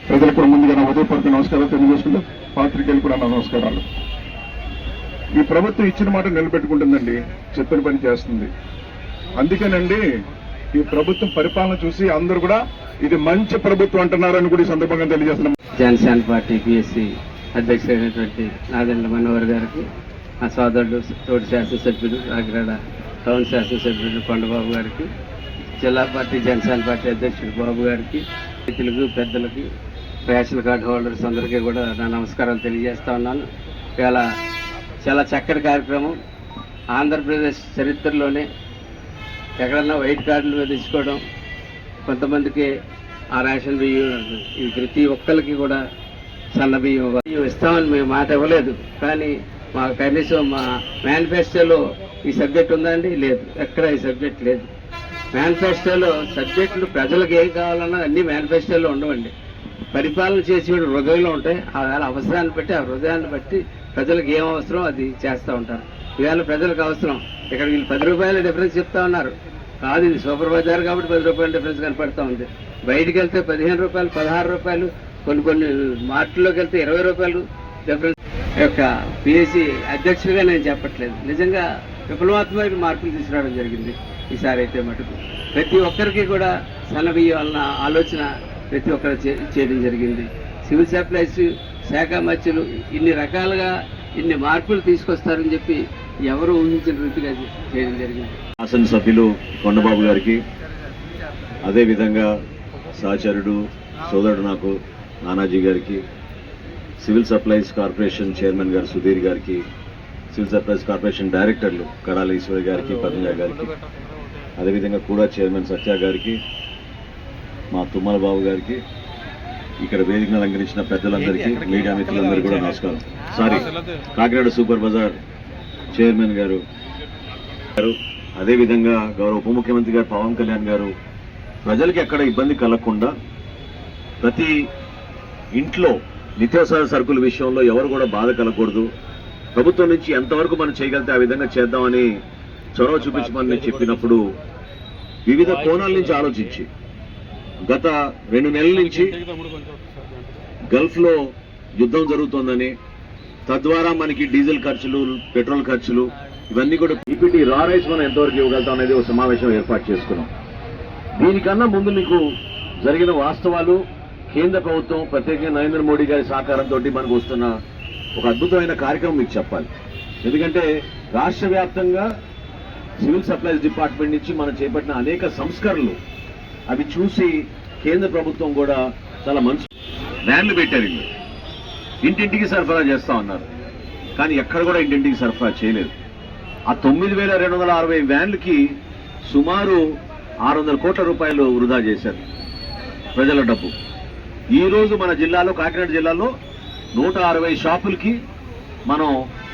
ప్రజలకు కూడా ముందుగా నా ఉదయపూర్వక నమస్కారాలు తెలియజేసుకుంటూ పాత్రికేయులు కూడా నా నమస్కారాలు. ఈ ప్రభుత్వం ఇచ్చిన మాట నిలబెట్టుకుంటుందండి, చెప్పిన పని చేస్తుంది. అందుకేనండి ఈ ప్రభుత్వం పరిపాలన చూసి అందరూ కూడా ఇది మంచి ప్రభుత్వం అంటున్నారని కూడా ఈ సందర్భంగా తెలియజేస్తున్నాం. జనసేన పార్టీ పిఎస్సి అధ్యక్షుడైనటువంటి నాదెండ్ల మనోహర్ గారికి, మా సోదరుడు తోటి శాసనసభ్యుడు కాకినాడ టౌన్ శాసనసభ్యుడు కొండబాబు గారికి, జిల్లా పార్టీ జనసేన పార్టీ అధ్యక్షుడు బాబు గారికి, రైతులకు పెద్దలకి, రేషన్ కార్డు హోల్డర్స్ అందరికీ కూడా నా నమస్కారాలు తెలియజేస్తా ఉన్నాను. ఇవాళ చాలా చక్కటి కార్యక్రమం. ఆంధ్రప్రదేశ్ చరిత్రలోనే ఎక్కడన్నా వైట్ కార్డులు తెచ్చుకోవడం, కొంతమందికి ఆ రేషన్ బియ్యం, ఇది ప్రతి ఒక్కరికి కూడా సన్న బియ్యం ఇస్తామని మేము మాట ఇవ్వలేదు. కానీ మా కనీసం మా మేనిఫెస్టోలో ఈ సబ్జెక్ట్ ఉందండి, లేదు, ఎక్కడ ఈ సబ్జెక్ట్ లేదు. మేనిఫెస్టోలో సబ్జెక్టులు ప్రజలకు ఏం కావాలన్నా అన్ని మేనిఫెస్టోలో ఉండవండి. పరిపాలన చేసి హృదయంలో ఉంటాయి. ఆ అవసరాన్ని బట్టి, ఆ హృదయాన్ని బట్టి ప్రజలకు ఏం అవసరం అది చేస్తూ ఉంటారు. ఇవాళ ప్రజలకు అవసరం ఇక్కడ వీళ్ళు 10 రూపాయల డిఫరెన్స్ చెప్తా ఉన్నారు. కాదు, ఇది సూపర్ బజార్ కాబట్టి 10 రూపాయల డిఫరెన్స్ కనపడతా ఉంది. బయటికి వెళ్తే 15 రూపాయలు, 16 రూపాయలు, కొన్ని మార్కెట్లోకి వెళ్తే 20 రూపాయలు డిఫరెన్స్. యొక్క పిఎస్సి అధ్యక్షుడిగా నేను చెప్పట్లేదు, నిజంగా విప్లవాత్మక మార్పులు తీసుకురావడం జరిగింది ఈసారి అయితే మటుకు. ప్రతి ఒక్కరికి కూడా సన్నబియ్యం అన్న ఆలోచన ప్రతి ఒక్కరు చేయడం జరిగింది. సివిల్ సప్లైస్ శాఖ మధ్యలు ఇన్ని రకాలుగా ఇన్ని మార్పులు తీసుకొస్తారని చెప్పి ఎవరు ఊహించిన రీతిగా చేయడం జరిగింది. శాసనసభ్యులు కొండబాబు గారికి, అదేవిధంగా సహచరుడు సోదరుడు నాకు నానాజీ గారికి, సివిల్ సప్లైస్ కార్పొరేషన్ చైర్మన్ గారు సుధీర్ గారికి, సివిల్ సప్లైస్ కార్పొరేషన్ డైరెక్టర్లు కడాల ఈశ్వరి గారికి, పద్మజ గారికి, అదేవిధంగా కూడా చైర్మన్ సత్య గారికి, మా తుమ్మల బాబు గారికి, ఇక్కడ వేదికను అలంకరించిన పెద్దలందరికీ, మీడియా మిత్రులందరికీ కూడా నమస్కారం. కాకినాడ సూపర్ బజార్ చైర్మన్ గారు, అదేవిధంగా గౌరవ ఉప ముఖ్యమంత్రి గారు పవన్ కళ్యాణ్ గారు ప్రజలకి ఎక్కడ ఇబ్బంది కలగకుండా ప్రతి ఇంట్లో నిత్యావసర సరుకుల విషయంలో ఎవరు కూడా బాధ కలగకూడదు, ప్రభుత్వం నుంచి ఎంతవరకు మనం చేయగలిగితే ఆ విధంగా చేద్దామని చొరవ చూపించమని చెప్పినప్పుడు వివిధ కోణాల నుంచి ఆలోచించి గత 2 నెలల నుంచి గల్ఫ్లో యుద్ధం జరుగుతోందని, తద్వారా మనకి డీజిల్ ఖర్చులు, పెట్రోల్ ఖర్చులు ఇవన్నీ కూడా ఈపీటీ రా రైస్ మనం ఎంతవరకు ఇవ్వగలుగుతాం అనేది ఒక సమావేశం ఏర్పాటు చేసుకున్నాం. దీనికన్నా ముందు మీకు జరిగిన వాస్తవాలు, కేంద్ర ప్రభుత్వం ప్రత్యేకంగా నరేంద్ర మోడీ గారి సహకారంతో మనకు వస్తున్న ఒక అద్భుతమైన కార్యక్రమం మీకు చెప్పాలి. ఎందుకంటే రాష్ట్ర వ్యాప్తంగా సివిల్ సప్లైస్ డిపార్ట్మెంట్ నుంచి మనం చేపట్టిన అనేక సంస్కరణలు అవి చూసి కేంద్ర ప్రభుత్వం కూడా చాలా మంచి వ్యాన్లు పెట్టారు. ఇంటింటికి సరఫరా చేస్తా ఉన్నారు, కానీ ఎక్కడ కూడా ఇంటింటికి సరఫరా చేయలేదు. ఆ 9,260 వ్యాన్లకి సుమారు 600 కోట్ల రూపాయలు వృధా చేశారు ప్రజల డబ్బు. ఈరోజు మన జిల్లాలో, కాకినాడ జిల్లాలో 160 షాపులకి మనం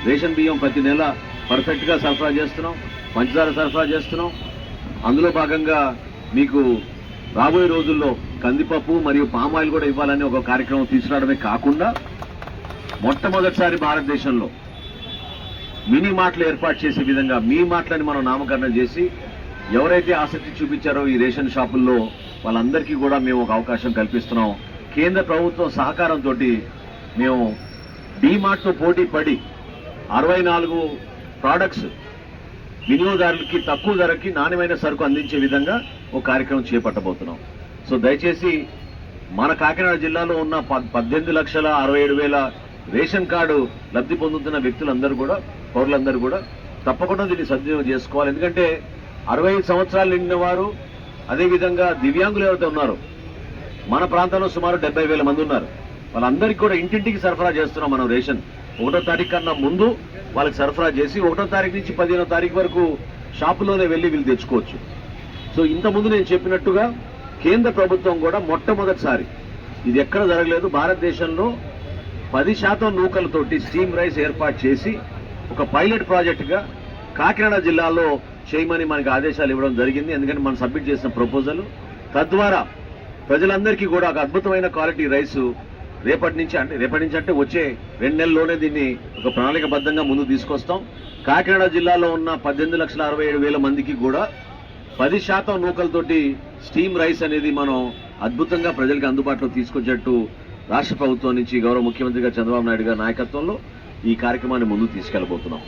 రేషన్ బియ్యం ప్రతి నెల పర్ఫెక్ట్గా సరఫరా చేస్తున్నాం, పంచదార సరఫరా చేస్తున్నాం. అందులో భాగంగా మీకు రాబోయే రోజుల్లో కందిపప్పు మరియు పామాయిల్ కూడా ఇవ్వాలని ఒక కార్యక్రమం తీసుకురావడమే కాకుండా మొట్టమొదటిసారి భారతదేశంలో మినీ మార్ట్లు ఏర్పాటు చేసే విధంగా మీ మార్ట్లని మనం నామకరణం చేసి ఎవరైతే ఆసక్తి చూపించారో ఈ రేషన్ షాపుల్లో వాళ్ళందరికీ కూడా మేము ఒక అవకాశం కల్పిస్తున్నాం. కేంద్ర ప్రభుత్వం సహకారంతో మేము డీమార్ట్తో పోటీ పడి 64 ప్రోడక్ట్స్ వినియోగదారులకి తక్కువ ధరకి నాణ్యమైన సరుకు అందించే విధంగా ఒక కార్యక్రమం చేపట్టబోతున్నాం. సో దయచేసి మన కాకినాడ జిల్లాలో ఉన్న 18,67,000 రేషన్ కార్డు లబ్ధి పొందుతున్న వ్యక్తులందరూ కూడా, పౌరులందరూ కూడా తప్పకుండా దీన్ని సద్వినియోగం చేసుకోవాలి. ఎందుకంటే 65 సంవత్సరాలు నిండిన వారు, అదేవిధంగా దివ్యాంగులు ఎవరైతే ఉన్నారో మన ప్రాంతంలో సుమారు 70,000 మంది ఉన్నారు. వాళ్ళందరికీ కూడా ఇంటింటికి సరఫరా చేస్తున్నాం మనం రేషన్. 1వ తారీఖు కన్నా ముందు వాళ్ళకి సరఫరా చేసి 1వ తారీఖు నుంచి 15వ తారీఖు వరకు షాపులోనే వెళ్ళి వీళ్ళు తెచ్చుకోవచ్చు. సో ఇంతకుముందు నేను చెప్పినట్టుగా కేంద్ర ప్రభుత్వం కూడా మొట్టమొదటిసారి, ఇది ఎక్కడ జరగలేదు, భారతదేశంలో 10% నూకలతోటి స్టీమ్ రైస్ ఏర్పాటు చేసి ఒక పైలట్ ప్రాజెక్టుగా కాకినాడ జిల్లాలో చేయమని మనకి ఆదేశాలు ఇవ్వడం జరిగింది. ఎందుకంటే మనం సబ్మిట్ చేసిన ప్రపోజల్, తద్వారా ప్రజలందరికీ కూడా ఒక అద్భుతమైన క్వాలిటీ రైసు రేపటి నుంచి అంటే వచ్చే 2 నెలల్లోనే దీన్ని ఒక ప్రణాళికబద్ధంగా ముందుకు తీసుకొస్తాం. కాకినాడ జిల్లాలో ఉన్న 18,67,000 మందికి కూడా 10% నూకలతోటి స్టీమ్ రైస్ అనేది మనం అద్భుతంగా ప్రజలకు అందుబాటులో తీసుకొచ్చేట్టు రాష్ట్ర ప్రభుత్వం నుంచి గౌరవ ముఖ్యమంత్రి గారు చంద్రబాబు నాయుడు గారి నాయకత్వంలో ఈ కార్యక్రమాన్ని ముందుకు తీసుకెళ్లబోతున్నాం.